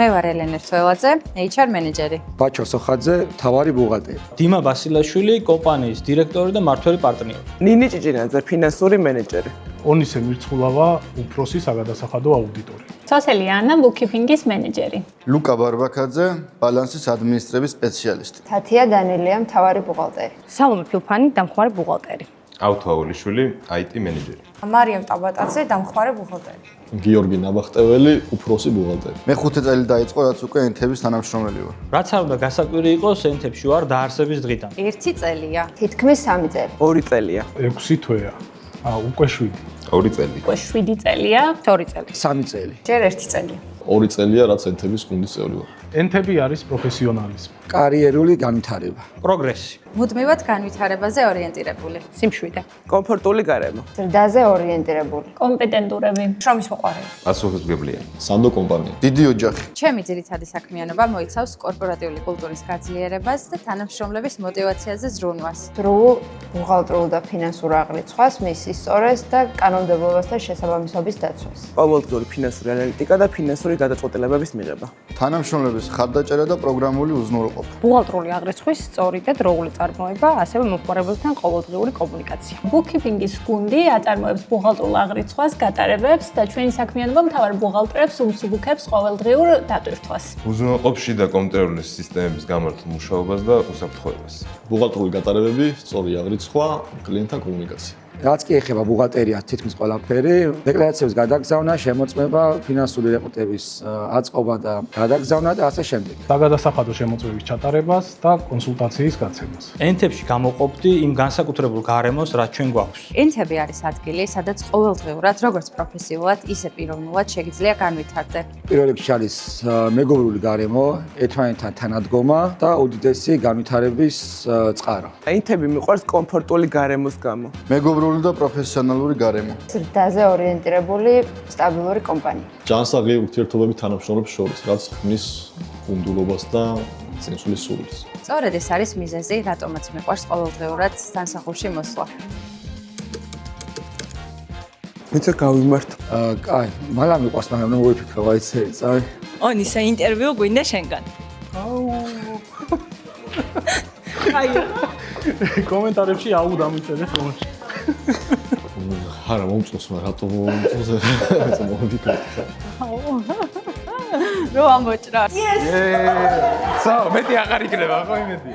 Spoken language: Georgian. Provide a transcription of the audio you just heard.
მე ვარ ელენე რცველაძე, HR მენეჯერი. ბაჩო სოხაძე, მთავარი ბუღალტერი. დიმა ბასილაშვილი, კომპანიის დირექტორი და მმართველი პარტნიორი. ნინი ჭიჭინაძე, ფინანსური მენეჯერი. ონისე მირცხულავა, უფროსი საგადასახადო აუდიტორი. სოსელი ანა, ბუქკიპინგის მენეჯერი. ლუკა ბარბაკაძე, ბალანსის ადმინისტრების სპეციალისტი. თათია დანელია, მთავარი ბუღალტერი. სალომე ფილფანი, დამხმარე ბუღალტერი. ავთო აულიშვილი, IT მენეჯერი. მარიამ ტაბატაძე, დამხმარე ბუღალტერი. გიორგი ნაბახტეველი, უფროსი ბუღალტერი. მე 5 წელი დაიწყო, რაც უკვე ენთების თანამშრომელი ვარ. რაც არ უნდა გასაკვირი იყოს ენთებში ვარ დაარსების დღიდან. 1 წელია. თითქმის 3 წელი. 2 წელია. 6 თვეა. უკვე 7. 2 წელი. უკვე 7 წელია. 2 წელი. 3 წელი. ჯერ 1 წელია. 2 წელია, რაც ენთების გუნდის წევრი ვარ. ენთები არის პროფესიონალიზმი. კარიერული განვითარება. პროგრესი. მუდმივად განვითარებაზე ორიენტირებული. სიმშვიდე. კომფორტული გარემო. ზრდაზე ორიენტირებული. კომპეტენტურები. შრომის მოყვარული. პასუხისმგებლიანი. სანდო კომპანია. დიდი ოჯახი. ჩემი ძირითადი საქმიანობა მოიცავს კორპორატიული კულტურის გაძლიერებას და თანამშრომლების мотиваციაზე ზრუნვას. სრულ ბუღალტრულ და ფინანსურ აღრიცხვას, მის ისტორიას და კანონმდებლობასთან შესაბამისობის დაცვას. ყოველდღიური ფინანსური ანალიტიკა და ფინანსური გადაწყვეტილებების მიღება. თანამშრომლების ხარდაჭერა და პროგრამული უზრუნველყოფა. ბუღალტრული აღრიცხვის სწორი და დროული წარმოება, ასევე მომხმარებელთან ყოველდღიური კომუნიკაცია. ბუქკიპინგის გუნდი აწარმოებს ბუღალტრულ აღრიცხვას, გატარებებს და ჩვენი საქმიანობა მთავარ ბუღალტრებს უმსუბუქებს ყოველდღიურ დატვირთვას. უზრუნველყოფს შიდა კომპიუტერული სისტემების გამართულ მუშაობას და უსაფრთხოებას. ბუღალტრული გატარებები, სწორი აღრიცხვა, კლიენტთან კომუნიკაცია. რაც კი ეხება ბუღალტერიას თითქმის ყველაფერი, დეკლარაციების გადაგზავნა, შემოწმება, ფინანსური რეპორტების აწყობა და გადაგზავნა და ასე შემდეგ. საგადასახადო შემოწმების ჩატარებას და კონსულტაციის გაცემას. ენთებში გამოყოფდი იმ განსაკუთრებულ გარემოს, რაც ჩვენ გვაქვს. ენთები არის ადგილი, სადაც ყოველდღიურად, როგორც პროფესიულად, ისე პიროვნულად შეგიძლია განვითარდე. პირველ რიგში არის მეგობრული გარემო, ერთმანეთთან თანადგომა და უდიდესი განვითარების წყარო. ენთები მიყვარს კომფორტული გარემოს გამო. მეგობრული და პროფესიონალური გარემო. ზრდაზე ორიენტირებული სტაბილური კომპანია. ჯანსაღი ურთიერთობები თანამშრომლებს შორის, რაც ქმნის გუნდულობას და წინსვლის სურვილს. სწორედ ეს არის მიზეზი, რატომაც მიყვარს ყოველდღიურად სამსახურში მოსვლა. მეც გავიმართ. კაი, მალამ მიყვარს, მაგრამ მოვიფიქრო, აიცე, წავი. ონისა ინტერვიუ გვინდა შენგან. კომენტარებში აუ დამიწერე ხოლმე. არა, მომწონს, მაგრამ რატო მომწონს? მოვიფიქრე. რო ამოჭრა. ცო, მეტი აღარ იქნება, ხო იმედი.